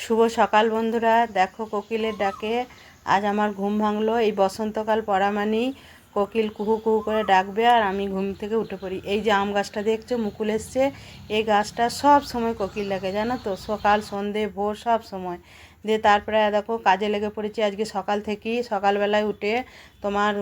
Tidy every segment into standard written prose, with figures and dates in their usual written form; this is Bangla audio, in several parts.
শুভ সকাল বন্ধুরা, দেখো কোকিলের ডাকে আজ আমার ঘুম ভাঙলো। এই বসন্তকাল পড়া মানেই কোকিল কুহু কুহু করে ডাকবে আর আমি ঘুম থেকে উঠে পড়ি। এই যে আম গাছটা দেখছো মুকুল এসছে, এই গাছটা সব সময় কোকিল ডাকে জানো তো, সকাল সন্ধে ভোর সব সময়। দিয়ে তারপরে দেখো কাজে লেগে পড়েছি আজকে সকাল থেকেই। সকালবেলায় উঠে তোমার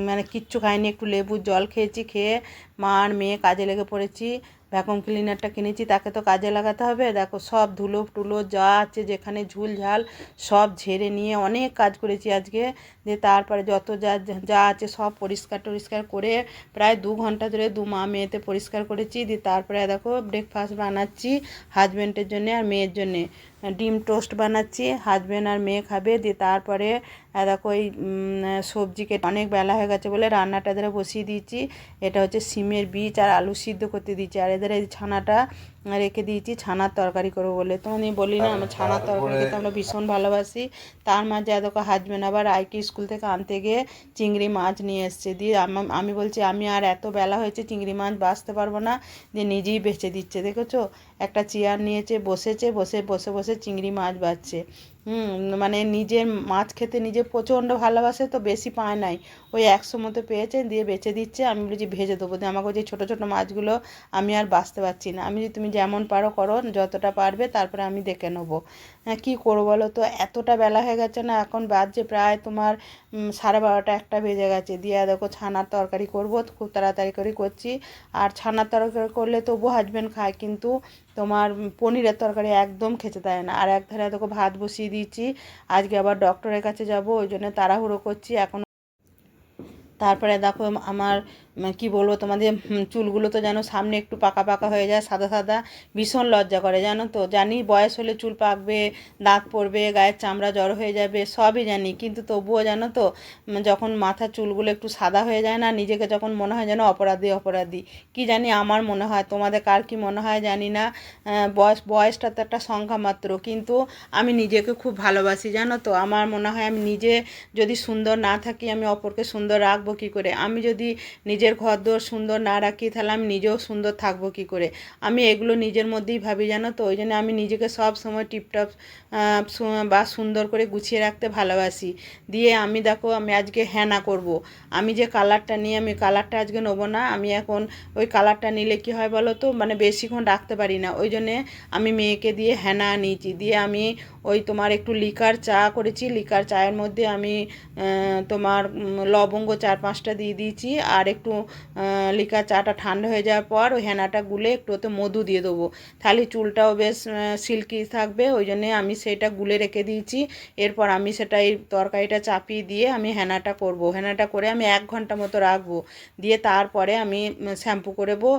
মানে কিচ্ছু খাইনি, একটু লেবুর জল খেয়েছি, খেয়ে মা আর মেয়ে কাজে লেগে পড়েছি। ভ্যাকুম ক্লিনারটা কিনেছি, তাকে তো কাজে লাগাতে হবে। দেখো সব ধুলো টুলো যা আছে যেখানে ঝুল ঝাল সব ঝেড়ে নিয়ে অনেক কাজ করেছি আজকে। দিয়ে তারপরে যত যা যা আছে সব পরিষ্কার টরিষ্কার করে প্রায় 2 ঘন্টা ধরে মা মেয়েতে পরিষ্কার করেছি। দিয়ে তারপরে দেখো ব্রেকফাস্ট বানাচ্ছি হাজব্যান্ডের জন্যে আর মেয়ের জন্যে। ডিম টোস্ট বানাচ্ছি, হাজব্যান্ড আর মেয়ে খাবে। দিয়ে তারপরে দেখো এই সবজি কেটে অনেক বেলা হয়ে গেছে বলে রান্নাটা ধরে বসিয়ে দিয়েছি। এটা হচ্ছে সিমের বীজ আর আলু সিদ্ধ করতে দিয়েছি, আর এদের এই ছানাটা রেখে দিয়েছি ছানার তরকারি করবো বলে। তোমাদের বলি না আমার ছানার তরকারি খেতে আমরা ভীষণ ভালোবাসি। তার মাঝে দেখো হাজব্যান্ড আবার আইকে স্কুল থেকে আনতে গিয়ে চিংড়ি মাছ নিয়ে এসছে। দিয়ে আমি বলছি আমি আর এত বেলা হয়েছে চিংড়ি মাছ বাছতে পারবো না, দিয়ে নিজেই বেছে দিচ্ছে। দেখেছো একটা চেয়ার নিয়েছে, বসেছে, বসে বসে বসে চিংড়ি মাছ বাছছে। মানে নিজের মাছ খেতে নিজে প্রচণ্ড ভালোবাসে তো বেশি পায় নাই, ওই 100 মতো পেয়েছে দিয়ে বেছে দিচ্ছে। আমি বলেছি ভেজে দেবো, দিয়ে আমাকে যে ছোটো ছোটো মাছগুলো আমি আর বাছতে পারছি না। আমি যে তুমি যেমন পারো করো, যতটা পারবে তারপরে আমি দেখে নেবো। হ্যাঁ কী করবো বলো তো, এতটা বেলা হয়ে গেছে না, এখন বাজছে প্রায় তোমার 12:30 একটা বেজে গেছে। দিয়ে দেখো ছানার তরকারি করবো, খুব তাড়াতাড়ি করে করছি। আর ছানার তরকারি করলে তবু হাজব্যান্ড খায়, কিন্তু তোমার পনিরের তরকারি একদম খেতে দেয় না। আর এক ধারে দেখো ভাত বসিয়ে দিয়েছি, আজকে আবার ডক্টরের কাছে যাব, ওই জন্য তাড়াহুড়ো করছি এখন। তারপরে দেখো আমার কি বলবো তোমাদের, চুলগুলো তো যেন সামনে একটু পাকা পাকা হয়ে যায়, সাদা সাদা, ভীষণ লজ্জা করে জানো তো। জানি বয়স হলে চুল পাকবে, দাগ পড়বে, গায়ের চামড়া জড়ো হয়ে যাবে, সবই জানি, কিন্তু তবুও জানো তো যখন মাথার চুলগুলো একটু সাদা হয়ে যায় না, নিজেকে যখন মনে হয় যেন অপরাধী অপরাধী। কি জানি আমার মনে হয়, তোমাদের কার কি মনে হয় জানি না। বয়সটা তো একটা সংখ্যা মাত্র, কিন্তু আমি নিজেকে খুব ভালোবাসি জানো তো। আমার মনে হয় আমি নিজে যদি সুন্দর না থাকি আমি অপরকে সুন্দর রাখবো কী করে? আমি যদি নিজের ঘরদোর সুন্দর না রাখি তাহলে আমি নিজেও সুন্দর থাকবো কী করে? আমি এগুলো নিজের মধ্যেই ভাবি জানো তো। ওই জন্য আমি নিজেকে সব সময় টিপটপ বা সুন্দর করে গুছিয়ে রাখতে ভালোবাসি। দিয়ে আমি দেখো আমি আজকে হেনা করব। আমি যে কালারটা নিয়ে আমি কালারটা আজকে নেবো না, আমি এখন ওই কালারটা নিলে কি হয় বলো তো, মানে বেশিক্ষণ রাখতে পারি না। ওই জন্যে আমি মেয়েকে দিয়ে হেনা নিয়েছি। দিয়ে আমি ওই তোমার একটু লিকার চা করেছি, লিকার চায়ের মধ্যে আমি তোমার লবঙ্গ 4-5টা দিয়ে দিয়েছি, আর একটু লিকার চাটা ঠান্ডা হয়ে যাওয়ার পর ওই হেনাটা গুলে একটু ওতে মধু দিয়ে দেবো, তাহলে চুলটাও বেশ সিল্কি থাকবে। ওই জন্যে আমি সেটা গুলে রেখে দিয়েছি। এরপর আমি সেটা এই তরকারিটা চাপিয়ে দিয়ে আমি হেনাটা করব। হেনাটা করে আমি 1 ঘন্টা মতো রাখবো, দিয়ে তারপরে আমি শ্যাম্পু করবো,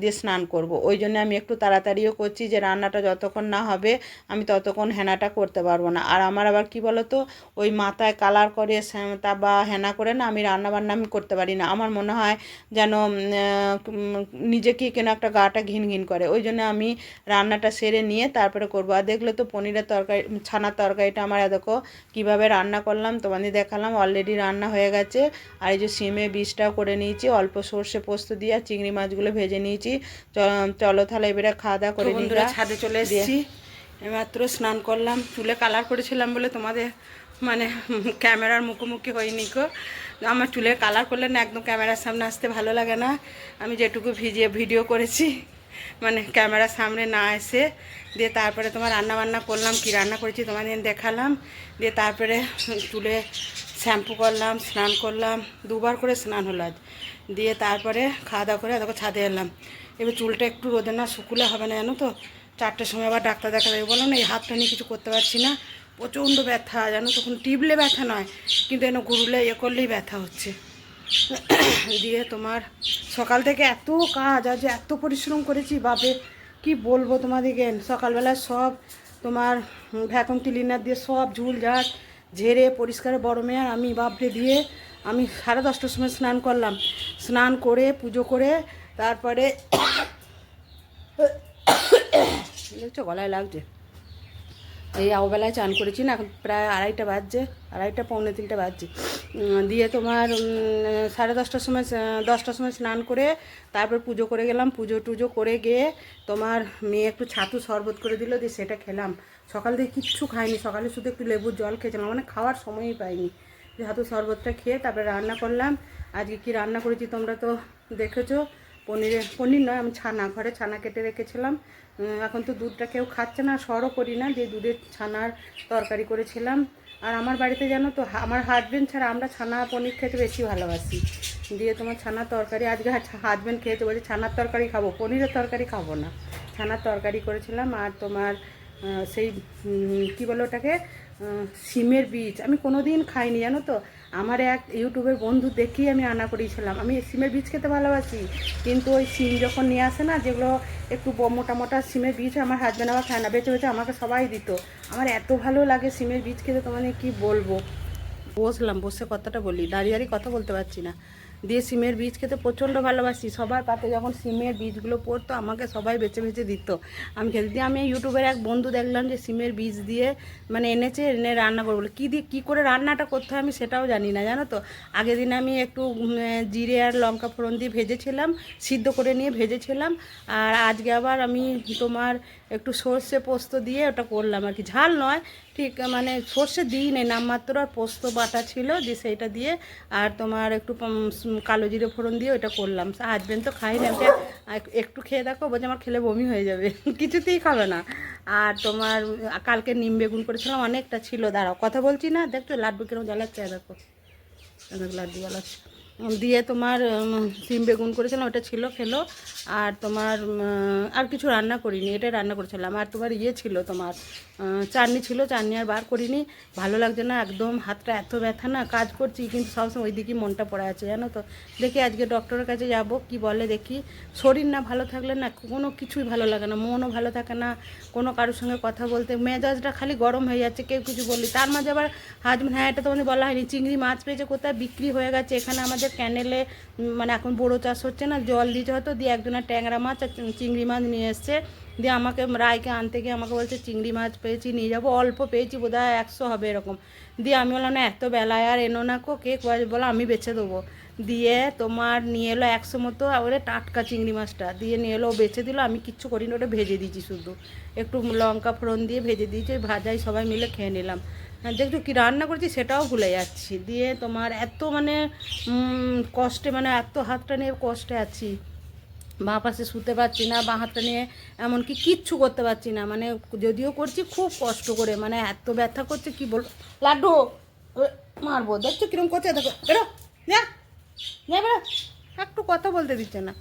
দিয়ে স্নান করব। ওই জন্য আমি একটু তাড়াতাড়িও করছি, যে রান্নাটা যতক্ষণ না হবে আমি ততক্ষণ হেনাটা করতে পারবো না। আর আমার আবার কি বলো তো, ওই মাথায় কালার করে তা বা হেনা করে না আমি রান্নাবান্না আমি করতে পারি না। আমার মনে হয় যেন নিজেকেই কেন একটা গাটা ঘিন ঘিন করে। ওই জন্য আমি রান্নাটা সেরে নিয়ে তারপরে করবো। আর দেখলে তো পনিরের তরকারি ছানার তরকারিটা আমার দেখো কীভাবে রান্না করলাম তোমাদের দেখালাম, অলরেডি রান্না হয়ে গেছে। আর এই যে সিমে বীজটাও করে নিয়েছি, অল্প সর্ষে পোস্ত দিয়ে আর চিংড়ি মাছগুলো ভেজে নিয়েছি। চলো তাহলে এবারে খাওয়া দাওয়া করে বন্ধুরা ছাদে চলে এসেছি। এইমাত্র স্নান করলাম, চুলে কালার করেছিলাম বলে তোমাদের মানে ক্যামেরার মুখোমুখি হয়নি গো। আমার চুলের কালার করলে না একদম ক্যামেরার সামনে আসতে ভালো লাগে না। আমি যেটুকু ভিডিও করেছি মানে ক্যামেরার সামনে না এসে, দিয়ে তারপরে তোমার রান্নাবান্না করলাম, কি রান্না করেছি তোমাদের দেখালাম। দিয়ে তারপরে চুলে শ্যাম্পু করলাম, স্নান করলাম, 2বার করে স্নান হলো আজ। দিয়ে তারপরে খাওয়া দাওয়া করে দেখো ছাদে এলাম। এবার চুলটা একটু রোদে না শুকুলে হবে না জানো তো। 4টের সময় আবার ডাক্তার দেখা যাবে, বলো না এই হাতটা নিয়ে কিছু করতে পারছি না, প্রচণ্ড ব্যথা জানো। তখন টিপলে ব্যথা নয়, কিন্তু এনে ঘুরলে করলেই ব্যথা হচ্ছে। দিয়ে তোমার সকাল থেকে এত কাজ, আজ এত পরিশ্রম করেছি বাপে কি বলবো তোমাদেরকে। সকালবেলা সব তোমার ভ্যাকুম ক্লিনার দিয়ে সব ঝুল ঝাড় ঝেড়ে পরিষ্কার বড় মেয়ে আর আমি বাপরে দিয়ে আমি 10:30টার সময় স্নান করলাম। স্নান করে পুজো করে তারপরে দেখছো গলায় লাগছে, এই আওবেলায় চান করেছি না, এখন প্রায় 2:30 বাজছে, 2:30 পৌনে 3টে বাজছে। দিয়ে তোমার 10:30টার সময় 10টার সময় স্নান করে তারপর পুজো করে গেলাম। পুজো টুজো করে গিয়ে তোমার মেয়ে একটু ছাতু শরবত করে দিল, দিয়ে সেটা খেলাম। সকাল থেকে কিচ্ছু খাইনি, সকালে শুধু একটু লেবুর জল খেয়েছিলাম, মানে খাওয়ার সময়ই পাইনি। যেহেতু শরবতটা খেয়ে তারপরে রান্না করলাম। আজকে কি রান্না করেছি তোমরা তো দেখেছো। পনির নয়, আমি ঘরে ছানা কেটে রেখেছিলাম। এখন তো দুধটা কেউ খাচ্ছে না, সরও করি না, যে দুধের ছানার তরকারি করেছিলাম। আর আমার বাড়িতে জানো তো আমার হাজবেন্ড ছাড়া আমরা ছানা পনির খেতে বেশি ভালোবাসি। দিয়ে তোমার ছানার তরকারি আজকে হাজবেন্ড খেয়েছে, বলছে ছানার তরকারি খাবো, পনিরের তরকারি খাবো না। ছানার তরকারি করেছিলাম। আর তোমার সেই কী বলো ওটাকে, সিমের বীজ আমি কোনো দিন খাইনি জানো তো। আমার এক ইউটিউবের বন্ধু দেখেই আমি আনা করিয়েছিলাম। আমি সিমের বীজ খেতে ভালোবাসি, কিন্তু ওই সিম যখন নিয়ে আসে না, যেগুলো একটু মোটা মোটা সিমের বীজ, আমার হাজব্যান্ড আবার খায় না, বেঁচে বেঁচে আমাকে সবাই দিত। আমার এত ভালো লাগে সিমের বীজ খেতে, তোমাদের কি বলবো। বসে কথাটা বলি, দাঁড়িয়ে দাঁড়িয়ে কথা বলতে পারছি না। দিয়ে সিমের বীজ খেতে প্রচণ্ড ভালোবাসি। সবার পাতে যখন সিমের বীজগুলো পড়তো আমাকে সবাই বেছে বেছে দিত, আমি খেতে। দিয়ে আমি ইউটিউবের এক বন্ধু দেখলাম যে সিমের বীজ দিয়ে মানে এনে রান্না করবো। কী দিয়ে কী করে রান্নাটা করতে হয় আমি সেটাও জানি না জানো তো। আগের দিন আমি একটু জিরে আর লঙ্কা ফোড়ন দিয়ে ভেজেছিলাম, সিদ্ধ করে নিয়ে ভেজেছিলাম। আর আজকে আবার আমি তোমার একটু সর্ষে পোস্ত দিয়ে ওটা করলাম আর কি, ঝাল নয় ঠিক, মানে সর্ষে দিই নেই নামমাত্র, আর পোস্ত বাটা ছিল যে সেইটা দিয়ে, আর তোমার একটু কালো জিরে ফোড়ন দিয়ে ওটা করলাম। হাজবেন্ড তো খাই না, একটু খেয়ে দেখো, বলছে আমার খেলে বমি হয়ে যাবে, কিছুতেই খাবে না। আর তোমার কালকে নিম বেগুন করেছিলাম, অনেকটা ছিল। দাঁড়াও কথা বলছি না, দেখতো লাড্ডু কিরকম জ্বালাচ্ছে, দেখো লাড্ডু জ্বালাচ্ছে। দিয়ে তোমার সিম বেগুন করেছিলাম, ওটা ছিল, খেলো। আর তোমার আর কিছু রান্না করিনি, এটাই রান্না করেছিলাম। আর তোমার ছিল তোমার চাটনি ছিল, চাটনি আর বার করিনি, ভালো লাগছে না একদম, হাতটা এত ব্যথা না, কাজ করছি কিন্তু সবসময় ওই দিকেই মনটা পড়ে আছে জানো তো। দেখি আজকে ডক্টরের কাছে যাব, কি বলে দেখি। শরীর না ভালো থাকলে না কোনো কিছুই ভালো লাগে না, মনও ভালো থাকে না, কোনো কারোর সঙ্গে কথা বলতে মেজাজটা খালি গরম হয়ে যাচ্ছে, কেউ কিছু বললি। তার মাঝে আবার হাজবেন্ড, হ্যাঁ এটা তোমাদের বলা হয়নি, চিংড়ি মাছ পেয়েছে, কোথায় বিক্রি হয়ে গেছে এখানে আমাদের ক্যানেলে, মানে এখন বড়ো চাষ হচ্ছে না, জল দিতে হতো। দিয়ে একজনের ট্যাংরা মাছ আর চিংড়ি মাছ নিয়ে এসছে। দিয়ে আমাকে রায়কে আনতে গিয়ে আমাকে বলছে চিংড়ি মাছ পেয়েছি, নিয়ে যাবো। অল্প পেয়েছি, বোধহয় 100 হবে এরকম। দিয়ে আমি বললাম না এত বেলায় আর এনো না কো, কে বলো আমি বেছে দেবো। দিয়ে তোমার নিয়ে এলো 100 মতো, ওরে টাটকা চিংড়ি মাছটা দিয়ে নিয়ে এলো, ও বেছে দিল, আমি কিচ্ছু করিনি, ওটা ভেজে দিয়েছি, শুধু একটু লঙ্কা ফোড়ন দিয়ে ভেজে দিয়েছি, ওই ভাজাই সবাই মিলে খেয়ে নিলাম। হ্যাঁ দেখছো কী রান্না করছি সেটাও ভুলে যাচ্ছি। দিয়ে তোমার এত মানে কষ্টে, মানে এত হাতটা নিয়ে কষ্টে আছি, বাঁ পাশে শুতে পারছি না, বাঁ হাতটা নিয়ে এমনকি কিচ্ছু করতে পারছি না, মানে যদিও করছি খুব কষ্ট করে, মানে এত ব্যথা করছে কি বলবো। লাড্ডু মারবো, দেখছো কিরম করছে, দেখো বেরো, যা বেরো, একটু কথা বলতে দিচ্ছে না।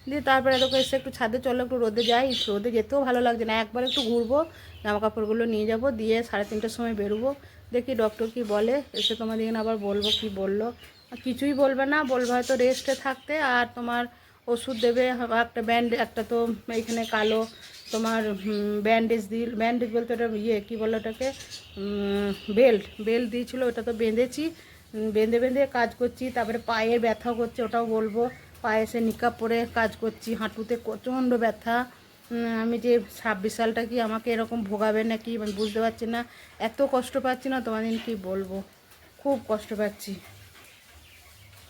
দিয়ে তারপরে তোকে এসে একটু ছাদে চলো, একটু রোদে যাই, রোদে যেতেও ভালো লাগছে না, একবার একটু ঘুরবো, জামা কাপড়গুলো নিয়ে যাব, দিয়ে 3:30টার সময় বেরোবো। দেখি ডক্টর কি বলে, এসে তোমার দিকে আবার বলবো কি বললো। কিছুই বলবে না, বলবে হয়তো রেস্টে থাকতে, আর তোমার ওষুধ দেবে একটা একটা তো এইখানে কালো তোমার ব্যান্ডেজ ব্যান্ডেজ বলতে ওটা কী বলো ওটাকে, বেল্ট দিয়েছিলো, ওটা তো বেঁধেছি, বেঁধে বেঁধে কাজ করছি। তারপরে পায়ে ব্যথাও করছে, ওটাও বলবো। পায়ে সে নিকাপ পরে কাজ করছি, হাঁটুতে প্রচণ্ড ব্যথা। আমি যে 26 সালটা কি আমাকে এরকম ভোগাবে নাকি আমি বুঝতে পারছি না, এত কষ্ট পাচ্ছি না তোমাদের কি বলবো, খুব কষ্ট পাচ্ছি।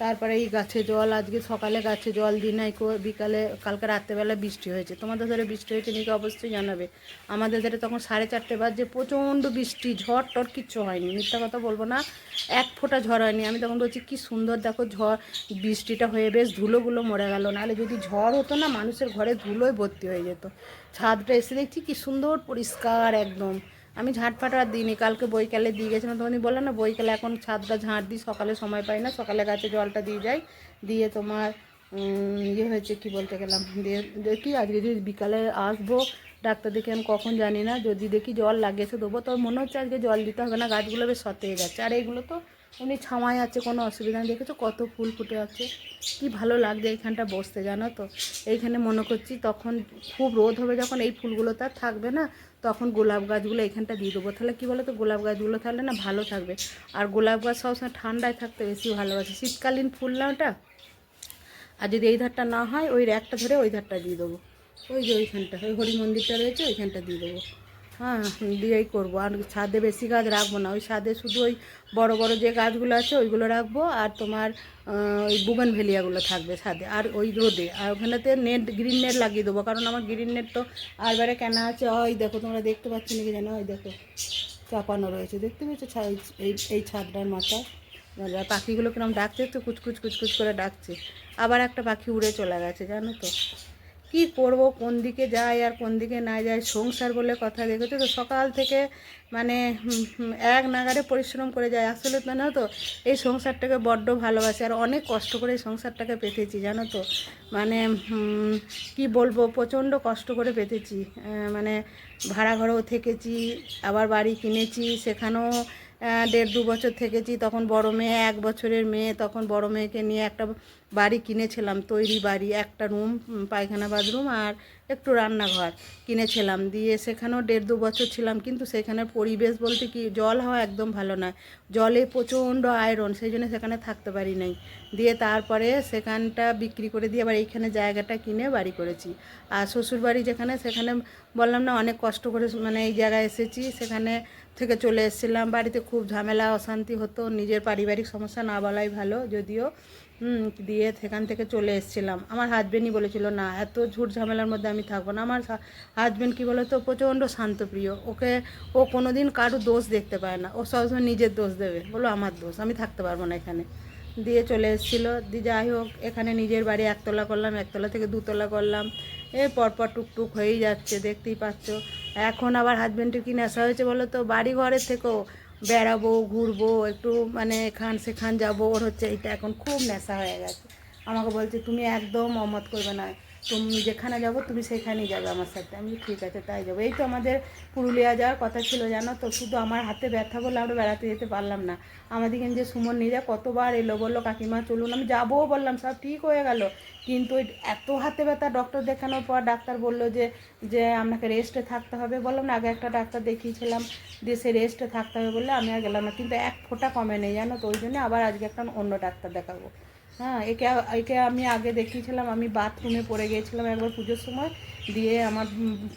তারপরে এই গাছে জল, আজকে সকালে গাছে জল দিই নাই, বিকালে কালকে রাত্রেবেলা বৃষ্টি হয়েছে। তোমাদের ধরে বৃষ্টি হয়েছে নাকি অবশ্যই জানাবে। আমাদের ধরে তখন 4:30 বাজে, প্রচণ্ড বৃষ্টি, ঝড় টর কিচ্ছু হয়নি, মিথ্যা কথা বলবো না, এক ফোঁটা ঝড় হয়নি। আমি তখন বলছি কি সুন্দর দেখো ঝড়, বৃষ্টিটা হয়ে বেশ ধুলোগুলো মরে গেল, নাহলে যদি ঝড় হতো না মানুষের ঘরে ধুলোয় ভর্তি হয়ে যেত। ছাদটা এসে দেখছি কি সুন্দর পরিষ্কার একদম। আমি ঝাঁটফাট আর দিইনি, কালকে বইকালে দিয়ে গেছিলাম, তখনই বললাম না বইকালে এখন ছাদটা ঝাঁট দিই, সকালে সময় পাই না, সকালে গাছে জলটা দিয়ে যাই। দিয়ে তোমার হয়েছে কি বলতে গেলাম, দিয়ে দেখি আজকে যদি বিকালে আসবো ডাক্তার দেখে, আমি কখন জানি না, যদি দেখি জল লাগিয়েছে দেবো। তো মনে হচ্ছে আজকে জল দিতে হবে না, গাছগুলো বেশ সতেজ যাচ্ছে। আর এইগুলো তো এমনি ছাওয়ায় আছে, কোনো অসুবিধা নেই। দেখেছো কত ফুল ফুটে আছে, কি ভালো লাগছে এইখানটা বসতে জানো তো। এইখানে মনে করছি তখন খুব রোদ হবে, যখন এই ফুলগুলো তার থাকবে না, তখন গোলাপ গাছগুলো এখানটা দিয়ে দেবো। তাহলে কী বলো তো, গোলাপ গাছগুলো থাকলে না ভালো থাকবে। আর গোলাপ গাছ সবসময় ঠান্ডায় থাকতে বেশি ভালোবাসে, শীতকালীন ফুল না ওটা। আর যদি এই ধারটা না হয়, ওই র্যাকটা ধরে ওই ধারটা দিয়ে দেবো, ওই যে ওইখানটা, ওই হরি মন্দিরটা রয়েছে ওইখানটা দিয়ে দেবো। হ্যাঁ, দিয়েই করবো। আর ছাদে বেশি গাছ রাখবো না, ওই ছাদে শুধু ওই বড় বড় যে গাছগুলো আছে ওইগুলো রাখবো, আর তোমার ওই বুগেনভেলিয়াগুলো থাকবে ছাদে, আর ওই রোদে। আর ওখানেতে নেট, গ্রিন নেট লাগিয়ে দেবো, কারণ আমার গ্রিন নেট তো আরবারে কেনা আছে। ওই দেখো, তোমরা দেখতে পাচ্ছ নাকি জানো, ওই দেখো চাপানো রয়েছে, দেখতে পেয়েছো এই ছাদটার মাথায়। পাখিগুলো কিরম ডাকছে, তো কুচকুচ কুচকুচ করে ডাকছে। আবার একটা পাখি উড়ে চলে গেছে, জানো তো। কি করব, কোন দিকে যাই আর কোন দিকে না যাই, সংসার বলে কথা। দেখেছো তো, সকাল থেকে মানে এক নাগারে পরিশ্রম করে যায়। আসলে জানো তো, এই সংসারটাকে বড্ড ভালোবাসি, আর অনেক কষ্ট করে এই সংসারটাকে পেতেছি, জানো তো। মানে কি বলবো, প্রচণ্ড কষ্ট করে পেতেছি। মানে ভাড়া ঘরেও থেকেছি, আবার বাড়ি কিনেছি, সেখানেও 1.5-2 বছর থেকেছি। তখন বড় মেয়ে, 1 বছরের মেয়ে, তখন বড় মেয়েকে নিয়ে একটা বাড়ি কিনেছিলাম, তৈরি বাড়ি, একটা রুম, পায়খানা বাথরুম আর একটু রান্নাঘর কিনেছিলাম। দিয়ে সেখানেও 1.5-2 বছর ছিলাম, কিন্তু সেখানের পরিবেশ বলতে কি, জল হাওয়া একদম ভালো নয়, জলে প্রচণ্ড আয়রন, সেই জন্য সেখানে থাকতে পারি নাই। দিয়ে তারপরে সেখানটা বিক্রি করে দিয়ে আবার এইখানে জায়গাটা কিনে বাড়ি করেছি। আর শ্বশুরবাড়ি যেখানে, সেখানে বললাম না অনেক কষ্ট করে মানে এই জায়গায় এসেছি, সেখানে থেকে চলে এসেছিলাম। বাড়িতে খুব ঝামেলা অশান্তি হতো, নিজের পারিবারিক সমস্যা না বলাই ভালো যদিও। দিয়ে সেখান থেকে চলে এসেছিলাম। আমার হাজবেন্ডই বলেছিল, না এত ঝুট ঝামেলার মধ্যে আমি থাকবো না। আমার হাজবেন্ড কী বলো তো, প্রচণ্ড শান্তপ্রিয়। ও কোনো দিন কারো দোষ দেখতে পায় না, ও সবসময় নিজের দোষ দেবে, বলো আমার দোষ, আমি থাকতে পারবো না এখানে। দিয়ে চলে এসেছিলো। দিয়ে যাই হোক, এখানে নিজের বাড়ি 1 তলা করলাম, 1 তলা থেকে 2 তলা করলাম, পরপর টুকটুক হয়েই যাচ্ছে, দেখতেই পাচ্ছ। এখন আবার হাজব্যান্ডের কী নেশা হয়েছে বলো তো, বাড়ি ঘরের থেকেও বেড়াবো, ঘুরবো, একটু মানে এখান সেখান যাবো, ওর হচ্ছে এইটা এখন খুব নেশা হয়ে গেছে। আমাকে বলছে, তুমি একদম অমত করবে না, তুমি যেখানে যাবো তুমি সেখানেই যাবে আমার সাথে। আমি ঠিক আছে তাই যাবো। এই তো আমাদের পুরুলিয়া যাওয়ার কথা ছিল, জানো তো, শুধু আমার হাতে ব্যথা বলে আমরা বেড়াতে যেতে পারলাম না। আমাদেরকে যে সুমন নিজে কতবার এলো, বললো কাকিমা চলুন, আমি যাবো বললাম, সব ঠিক হয়ে গেল, কিন্তু ওই এত হাতে ব্যথা, ডক্টর দেখানোর পর ডাক্তার বললো যে যে আপনাকে রেস্টে থাকতে হবে। বললাম না, আগে একটা ডাক্তার দেখিয়েছিলাম, দিয়ে সে রেস্টে থাকতে হবে বললে আমি আর গেলাম না, কিন্তু এক ফোঁটা কমে নেই, জানো তো। ওই জন্য আবার আজকে একটা অন্য ডাক্তার দেখাবো। হ্যাঁ, একে একে আমি আগে দেখিয়েছিলাম, আমি বাথরুমে পড়ে গিয়েছিলাম একবার পুজোর সময়, দিয়ে আমার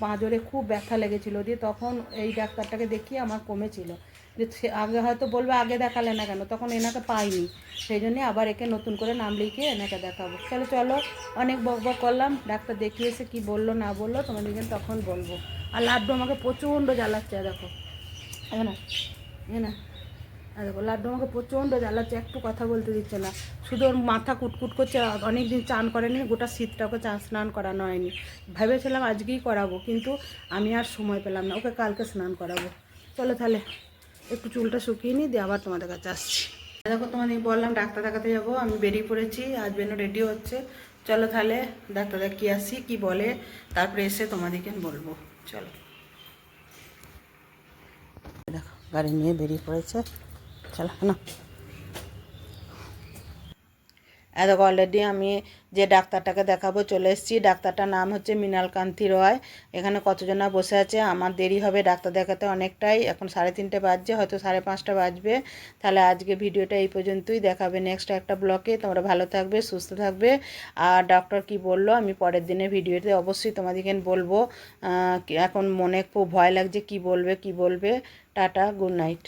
পাঁজরে খুব ব্যথা লেগেছিলো, দিয়ে তখন এই ডাক্তারটাকে দেখিয়ে আমার কমেছিল। যে সে আগে হয়তো বলবে আগে দেখালে না কেন, তখন এনাকে পাইনি, সেই জন্যে আবার একে নতুন করে নাম লিখিয়ে এনাকে দেখাবো। চলো চলো, অনেক বক বক করলাম, ডাক্তার দেখিয়েছে কি বললো না বললো তোমাদেরকে তখন বলবো। আর লাড্ডু আমাকে প্রচণ্ড জ্বালাচ্ছে, দেখো না, না, আর দেখো লাড্ডু আমাকে প্রচণ্ড জ্বালাচ্ছে, একটু কথা বলতে দিচ্ছে না, শুধু ওর মাথা কুটকুট করছে। অনেক দিন চান করেনি, গোটা শীতটা ওকে স্নান করানো হয়নি। ভেবেছিলাম আজকেই করাবো, কিন্তু আমি আর সময় পেলাম না, ওকে কালকে স্নান করাবো। চলো তাহলে একটু চুলটা শুকিয়ে নিই, দিয়ে আবার তোমাদের কাছে আসছি। দেখো, তোমাদের বললাম ডাক্তার দেখাতে যাবো, আমি বেরিয়ে পড়েছি, হাজবেন্ডও রেডি হচ্ছে। চলো তাহলে ডাক্তার দেখিয়ে আসি, কি বলে, তারপরে এসে তোমাদেরকে বলবো। চলো, দেখো গাড়ি নিয়ে বেরিয়ে পড়েছে, চলো না। দেখো অলরেডি আমি যে ডাক্তারটাকে দেখাবো চলে এসেছি। ডাক্তারটার নাম হচ্ছে মৃণালকান্তি রয়। এখানে কতজনা বসে আছে। আমার দেরি হবে ডাক্তার দেখাতে অনেকটাই, এখন 3:30 বাজছে, হয়তো 5:30 বাজবে। তাহলে আজকে ভিডিওটা এই পর্যন্তই, দেখাবে নেক্সট একটা ব্লগে। তোমরা ভালো থাকবে, সুস্থ থাকবে। আর ডক্টর কি বললো আমি পরের দিনে ভিডিওতে অবশ্যই তোমাদেরকে বলবো। এখন মনে খুব ভয় লাগছে, কি বলবে। Tata, good night.